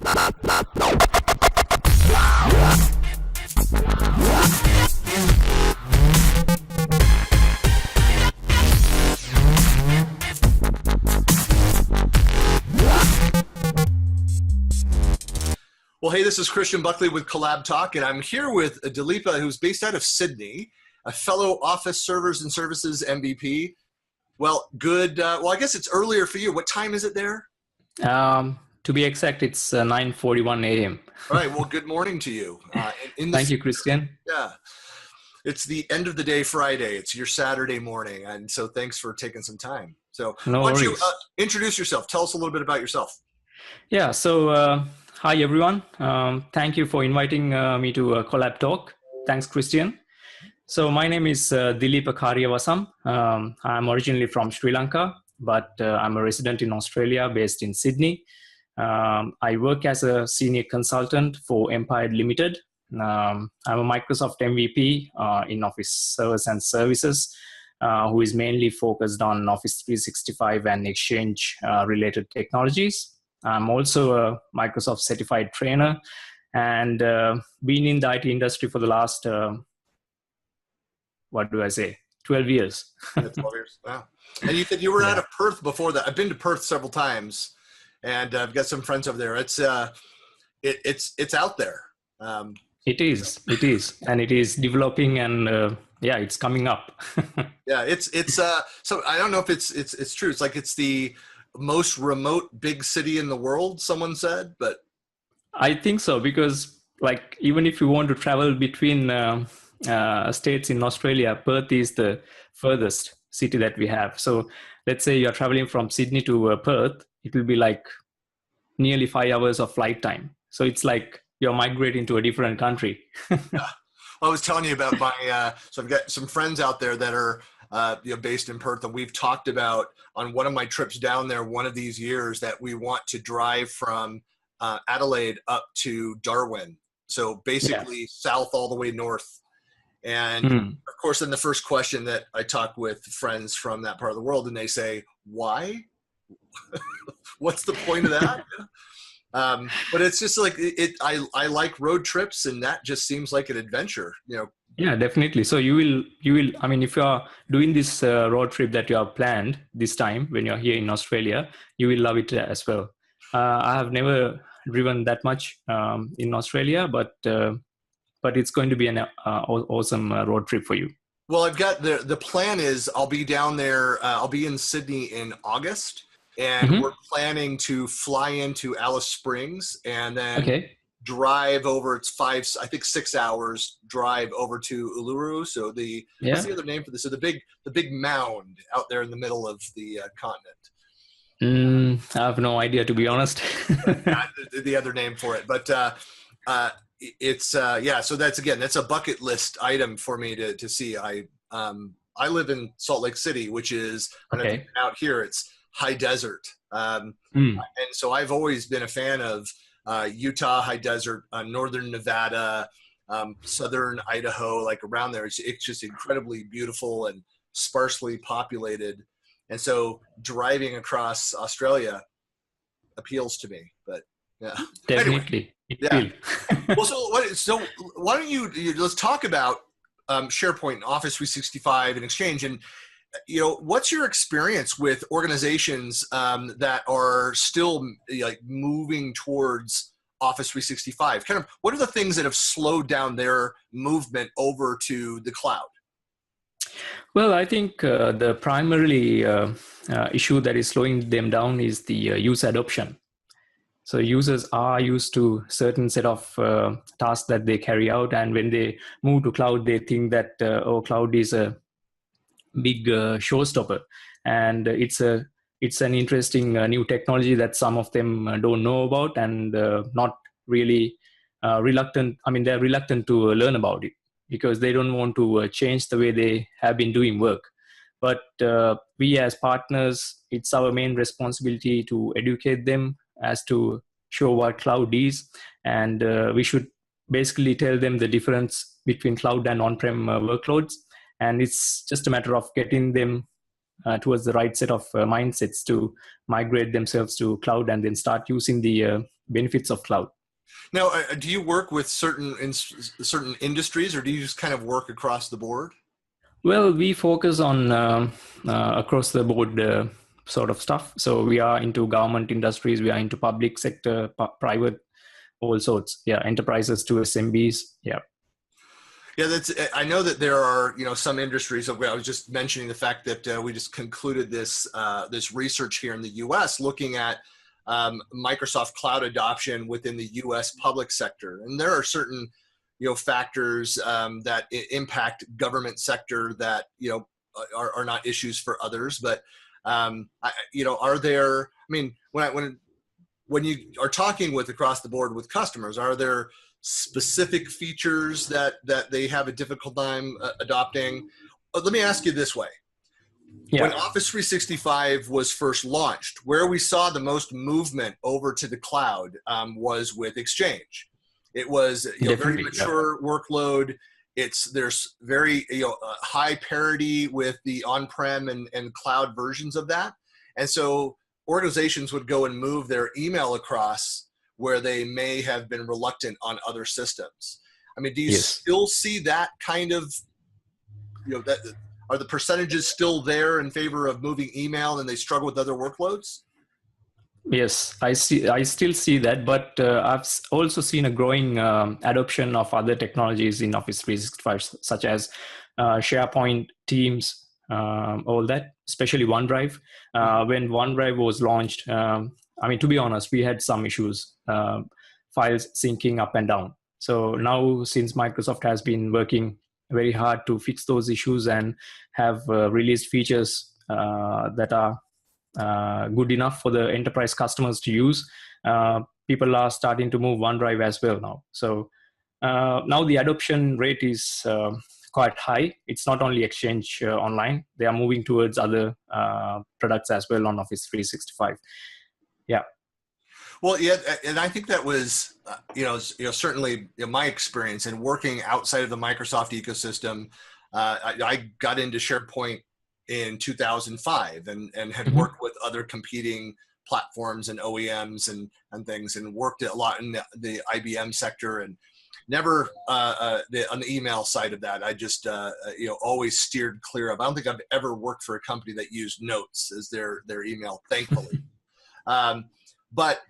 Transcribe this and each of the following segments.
Well, hey, this is Christian Buckley with CollabTalk, and I'm here with Dileepa, who's based out of Sydney, a fellow Office Servers and Services MVP. Well, good. Well, I guess it's earlier for you. What time is it there? To be exact, it's 9:41 a.m. All right. Well, good morning to you. Thank you, Christian. Yeah. It's the end of the day Friday. It's your Saturday morning. And so thanks for taking some time. So no why don't worries. you introduce yourself? Tell us a little bit about yourself. Yeah. So hi, everyone. Thank you for inviting me to CollabTalk. Thanks, Christian. So my name is Dileepa Kariyawasam. I'm originally from Sri Lanka, but I'm a resident in Australia based in Sydney. I work as a senior consultant for Empire Ltd. I'm a Microsoft MVP in Office Servers and Services, who is mainly focused on Office 365 and Exchange related technologies. I'm also a Microsoft certified trainer and been in the IT industry for the last, 12 years. Yeah, 12 years. Wow. And you said you were out of Perth before that. I've been to Perth several times, and I've got some friends over there. It's out there. It is, and it is developing, and it's coming up. Yeah, it's so I don't know if it's true. It's like it's the most remote big city in the world, someone said, but I think so, because like even if you want to travel between states in Australia, Perth is the furthest city that we have. So let's say you're traveling from Sydney to Perth, it will be like nearly 5 hours of flight time. So it's like you're migrating to a different country. Yeah. I was telling you about my so I've got some friends out there that are based in Perth, and we've talked about on one of my trips down there one of these years that we want to drive from Adelaide up to Darwin. So basically south all the way north. And of course, then the first question that I talk with friends from that part of the world, and they say, why? What's the point of that? But it's just like I like road trips, and that just seems like an adventure, Yeah, definitely. So you will, I mean, if you are doing this road trip that you have planned this time when you're here in Australia, you will love it as well. I have never driven that much in Australia, but it's going to be an awesome road trip for you. Well, I've got the plan is I'll be down there. I'll be in Sydney in August, and we're planning to fly into Alice Springs and then drive over. It's 6 hours drive over to Uluru. So what's the other name for this? So the big mound out there in the middle of the continent. I have no idea, to be honest. The other name for it, but it's so that's a bucket list item for me to see. I live in Salt Lake City, which is out here it's high desert, and so I've always been a fan of Utah high desert, northern Nevada, southern Idaho, like around there. It's just incredibly beautiful and sparsely populated, and so driving across Australia appeals to me. But yeah, definitely. Anyway, well, so why don't you let's talk about SharePoint, Office 365, and Exchange, and what's your experience with organizations that are still like moving towards Office 365? Kind of, what are the things that have slowed down their movement over to the cloud? Well, I think the primarily issue that is slowing them down is the user adoption. So users are used to certain set of tasks that they carry out, and when they move to cloud, they think that cloud is a big showstopper, and it's an interesting new technology that some of them don't know about, and not really reluctant. I mean, they're reluctant to learn about it because they don't want to change the way they have been doing work. But we as partners, it's our main responsibility to educate them as to show what cloud is, and we should basically tell them the difference between cloud and on-prem workloads, and it's just a matter of getting them towards the right set of mindsets to migrate themselves to cloud and then start using the benefits of cloud. Now, do you work with certain industries, or do you just kind of work across the board? Well, we focus on across the board sort of stuff. So we are into government industries, we are into public sector, private, all sorts. Yeah, enterprises to SMBs. Yeah. Yeah, I know that there are, some industries. I was just mentioning the fact that we just concluded this research here in the U.S. looking at Microsoft cloud adoption within the U.S. public sector, and there are certain factors that impact government sector that are not issues for others. But are there? I mean, when you are talking with across the board with customers, are there specific features that they have a difficult time adopting? Let me ask you this way. Yeah. When Office 365 was first launched, where we saw the most movement over to the cloud was with Exchange. It was very mature workload. There's very high parity with the on-prem and cloud versions of that. And so organizations would go and move their email across where they may have been reluctant on other systems. I mean, do you still see that kind of, are the percentages still there in favor of moving email and they struggle with other workloads? Yes, I still see that, but I've also seen a growing adoption of other technologies in Office 365, such as SharePoint, Teams, all that, especially OneDrive. When OneDrive was launched, to be honest, we had some issues, files syncing up and down. So now, since Microsoft has been working very hard to fix those issues and have released features that are good enough for the enterprise customers to use, people are starting to move OneDrive as well now. So now the adoption rate is quite high. It's not only Exchange Online. They are moving towards other products as well on Office 365. Yeah. Well, yeah, and I think that was, certainly my experience in working outside of the Microsoft ecosystem. I got into SharePoint in 2005 and had worked with other competing platforms and OEMs and things, and worked a lot in the IBM sector, and never on the email side of that. I just always steered clear of. I don't think I've ever worked for a company that used Notes as their email, thankfully. But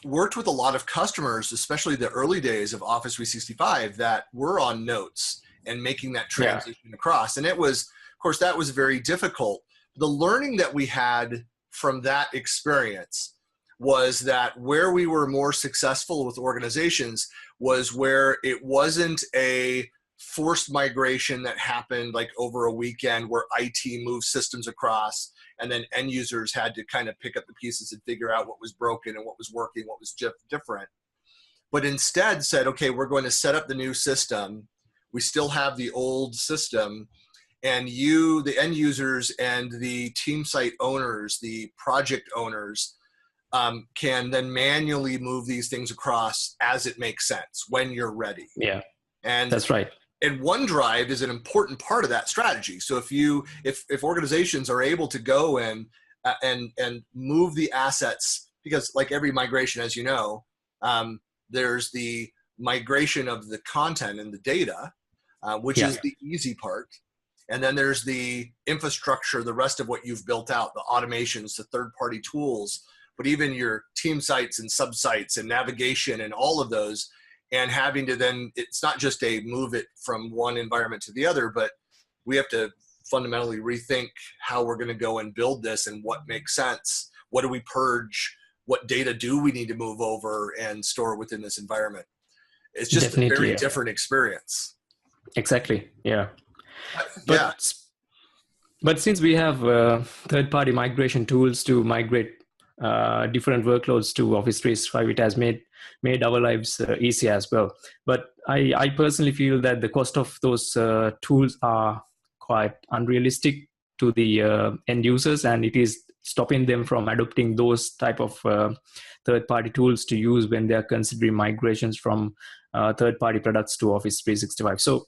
worked with a lot of customers, especially the early days of Office 365, that were on Notes and making that transition across. And it was, of course, that was very difficult. The learning that we had from that experience was that where we were more successful with organizations was where it wasn't a forced migration that happened like over a weekend where IT moved systems across and then end users had to kind of pick up the pieces and figure out what was broken and what was working, what was different. But instead said, okay, we're going to set up the new system. We still have the old system, and you, the end users and the team site owners, the project owners, can then manually move these things across as it makes sense when you're ready. Yeah, and that's right. And OneDrive is an important part of that strategy. So if organizations are able to go in and move the assets, because like every migration, as you know, there's the migration of the content and the data, which is the easy part. And then there's the infrastructure, the rest of what you've built out, the automations, the third-party tools, but even your team sites and sub-sites and navigation and all of those, and having to then, it's not just a move it from one environment to the other, but we have to fundamentally rethink how we're going to go and build this and what makes sense. What do we purge? What data do we need to move over and store within this environment? It's just a very different experience. Exactly. Yeah. But since we have third-party migration tools to migrate different workloads to Office 365, it has made our lives easier as well. But I personally feel that the cost of those tools are quite unrealistic to the end users, and it is stopping them from adopting those type of third-party tools to use when they are considering migrations from third-party products to Office 365. So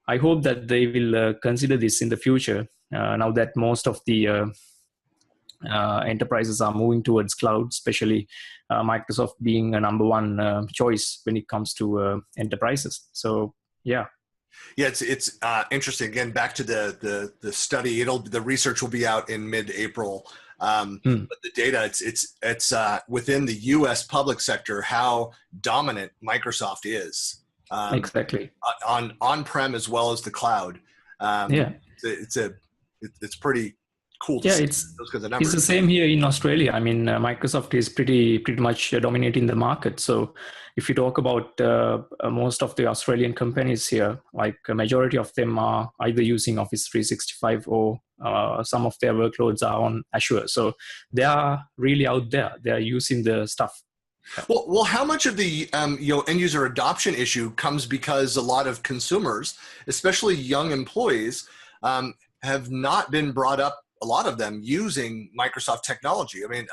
I hope that they will consider this in the future, now that most of the enterprises are moving towards cloud, especially Microsoft being a number one choice when it comes to enterprises. So yeah. Yeah, it's interesting. Again, back to the study. The research will be out in mid-April. But the data, it's within the U.S. public sector how dominant Microsoft is. Exactly. On-prem as well as the cloud. It's pretty cool to see those kinds of numbers. It's the same here in Australia. I mean, Microsoft is pretty much dominating the market. So if you talk about most of the Australian companies here, like a majority of them are either using Office 365 or some of their workloads are on Azure. So they are really out there. They are using the stuff. Well, how much of the end user adoption issue comes because a lot of consumers, especially young employees, have not been brought up, a lot of them, using Microsoft technology. I mean,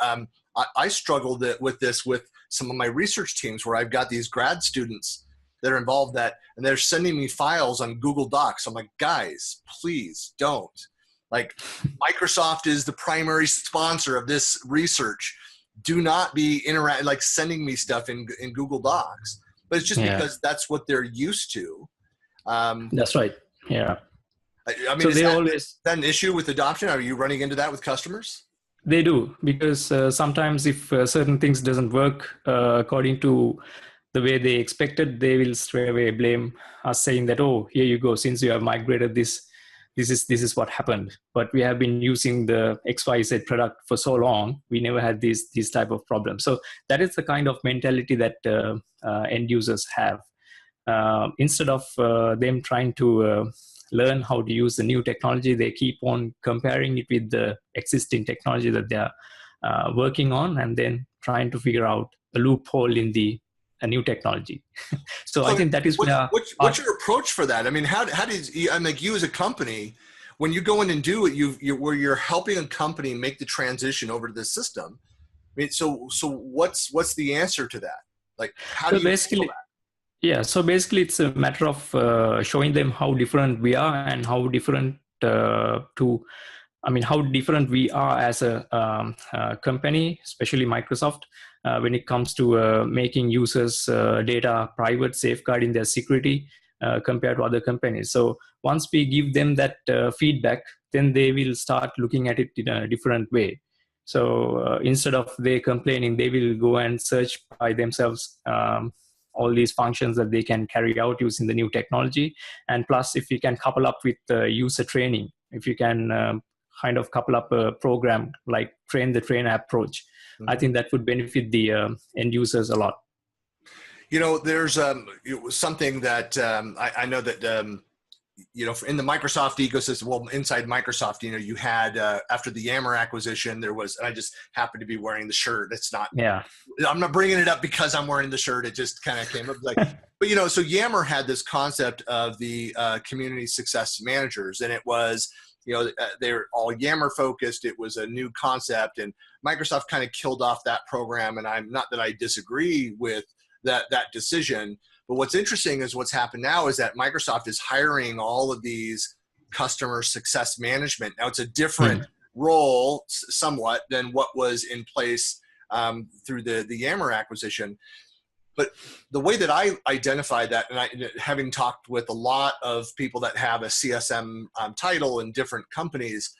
I struggled with this with some of my research teams where I've got these grad students that are involved and they're sending me files on Google Docs. I'm like, guys, please don't. Like, Microsoft is the primary sponsor of this research. Do not be sending me stuff in Google Docs. But it's just because that's what they're used to. That's right. Yeah. I mean, so is that an issue with adoption? Are you running into that with customers? They do, because sometimes if certain things doesn't work according to the way they expected, they will straight away blame us, saying that, oh, here you go, since you have migrated this is what happened. But we have been using the XYZ product for so long, we never had these type of problems. So that is the kind of mentality that end users have. Instead of them trying to learn how to use the new technology, they keep on comparing it with the existing technology that they are working on, and then trying to figure out a loophole in the new technology. So I think that is what's your approach for that? I mean, how did you as a company, when you go in and do it, where you're helping a company make the transition over to this system? I mean, so what's the answer to that? Like, how do you handle that? Yeah, so basically it's a matter of showing them how different we are and how different how different we are as a company, especially Microsoft, when it comes to making users' data private, safeguarding their security compared to other companies. So once we give them that feedback, then they will start looking at it in a different way. So instead of they complaining, they will go and search by themselves all these functions that they can carry out using the new technology. And plus, if you can couple up with user training, if you can kind of couple up a program like train the trainer approach, I think that would benefit the end users a lot. There's something that I know that in the Microsoft ecosystem, well, inside Microsoft, you had after the Yammer acquisition, there was, and I just happened to be wearing the shirt. It's not, I'm not bringing it up because I'm wearing the shirt. It just kind of came up but so Yammer had this concept of the community success managers, and it was, they're all Yammer focused. It was a new concept, and Microsoft kind of killed off that program. And I'm not that I disagree with that decision. But what's interesting is what's happened now is that Microsoft is hiring all of these customer success management. Now it's a different role somewhat than what was in place through the Yammer acquisition. But the way that I identify that, and having talked with a lot of people that have a CSM title in different companies,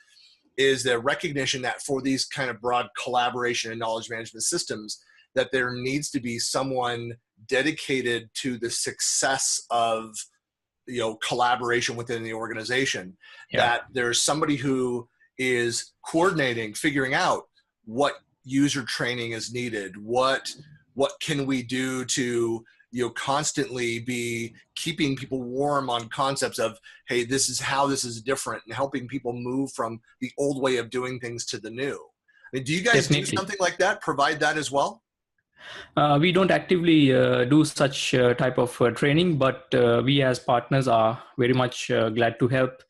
is the recognition that for these kind of broad collaboration and knowledge management systems, that there needs to be someone dedicated to the success of collaboration within the organization. That there's somebody who is coordinating, figuring out what user training is needed, what can we do to constantly be keeping people warm on concepts of, hey, this is how this is different, and helping people move from the old way of doing things to the new. I mean, do you guys do something like that, provide that as well? We don't actively do such type of training, but we as partners are very much glad to help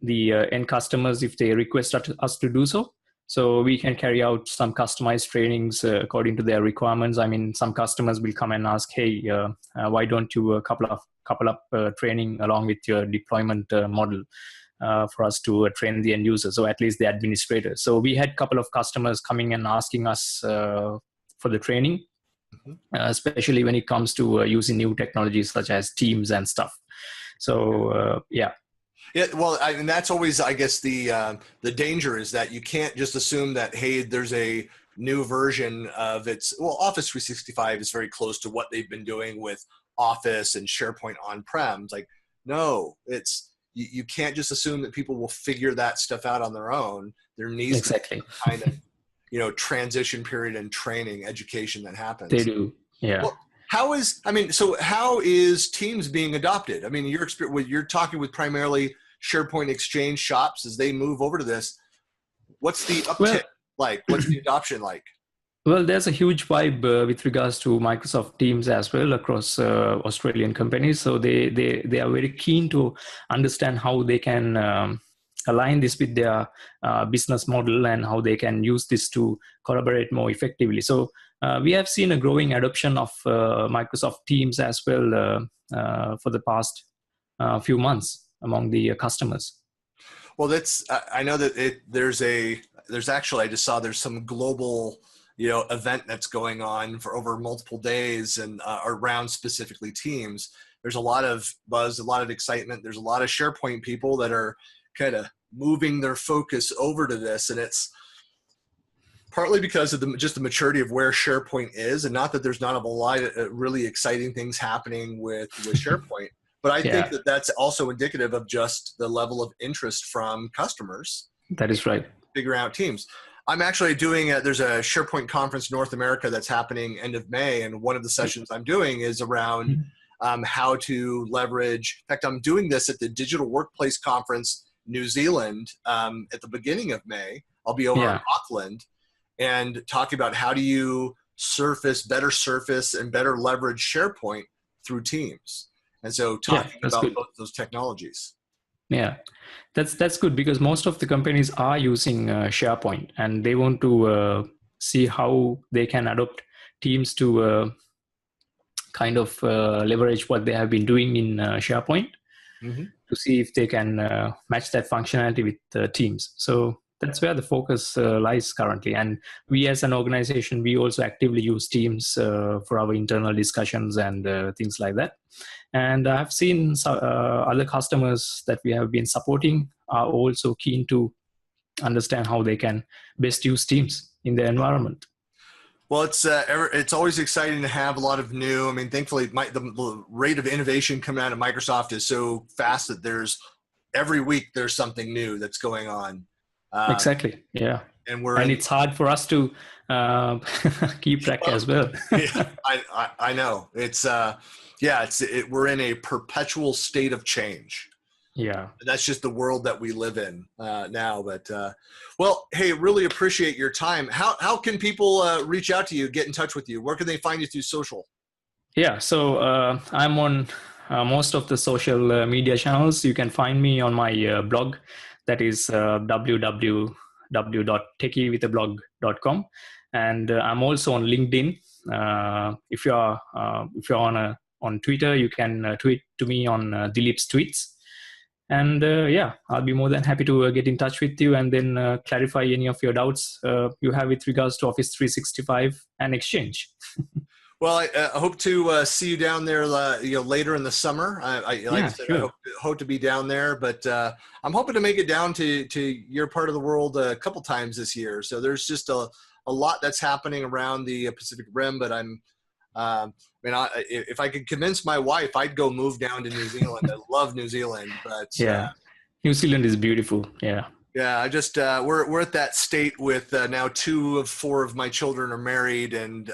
the end customers if they request us to do so. So we can carry out some customized trainings according to their requirements. I mean, some customers will come and ask, hey, why don't you couple up training along with your deployment model? for us to train the end users, or at least the administrators. So we had a couple of customers coming and asking us for the training, especially when it comes to using new technologies such as Teams and stuff. So yeah. Yeah, well, and that's always, I guess, the danger is that you can't just assume that, hey, there's a new version of Office 365 is very close to what they've been doing with Office and SharePoint on-prem. It's like, no, you can't just assume that people will figure that stuff out on their own. There needs to be kind of, transition period and training, education that happens. They do, yeah. Well, how is Teams being adopted? I mean, you're talking with primarily SharePoint Exchange shops as they move over to this. What's the uptick like? What's the adoption like? Well, there's a huge vibe with regards to Microsoft Teams as well across Australian companies. So they are very keen to understand how they can align this with their business model and how they can use this to collaborate more effectively. So we have seen a growing adoption of Microsoft Teams as well for the past few months among the customers. Well, I know that there's actually, I just saw there's some global, event that's going on for over multiple days and around specifically Teams. There's a lot of buzz, a lot of excitement. There's a lot of SharePoint people that are kind of moving their focus over to this. And it's partly because of just the maturity of where SharePoint is, and not that there's not a lot of really exciting things happening with SharePoint. But I think that that's also indicative of just the level of interest from customers. That is right. Figuring out Teams. I'm actually doing there's a SharePoint conference North America that's happening end of May. And one of the sessions I'm doing is around how to leverage. In fact, I'm doing this at the Digital Workplace Conference, New Zealand, at the beginning of May. I'll be over in Auckland and talking about how do you better surface and better leverage SharePoint through Teams. And so talking about both those technologies. Yeah, that's good, because most of the companies are using SharePoint, and they want to see how they can adopt Teams to kind of leverage what they have been doing in SharePoint to see if they can match that functionality with Teams. So that's where the focus lies currently. And we as an organization, we also actively use Teams for our internal discussions and things like that. And I've seen other customers that we have been supporting are also keen to understand how they can best use Teams in their environment. Well, it's always exciting to have a lot of new. I mean, thankfully, the rate of innovation coming out of Microsoft is so fast that every week there's something new that's going on. Exactly. Yeah. And it's hard for us to keep track as well. Yeah, I know. It's we're in a perpetual state of change. Yeah. And that's just the world that we live in now. But well, hey, really appreciate your time. How can people reach out to you, get in touch with you? Where can they find you through social? Yeah. So I'm on most of the social media channels. You can find me on my blog. That is www.techiewithablog.com, and I'm also on LinkedIn. If you're on Twitter, you can tweet to me on Dileep's tweets, and I'll be more than happy to get in touch with you and then clarify any of your doubts you have with regards to Office 365 and Exchange. Well, I hope to see you down there, later in the summer. I hope to be down there, but I'm hoping to make it down to your part of the world a couple times this year. So there's just a lot that's happening around the Pacific Rim. But if I could convince my wife, I'd go move down to New Zealand. I love New Zealand, but New Zealand is beautiful. Yeah. Yeah, I just we're at that state with now 2 of 4 of my children are married, and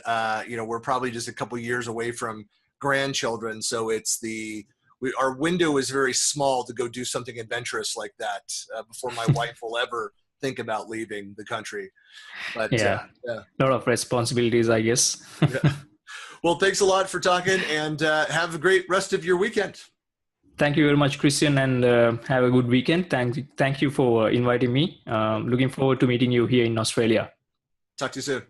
we're probably just a couple years away from grandchildren. So our window is very small to go do something adventurous like that before my wife will ever think about leaving the country. But a lot of responsibilities, I guess. Yeah. Well, thanks a lot for talking, and have a great rest of your weekend. Thank you very much, Christian, and have a good weekend. Thank you for inviting me. Looking forward to meeting you here in Australia. Talk to you soon.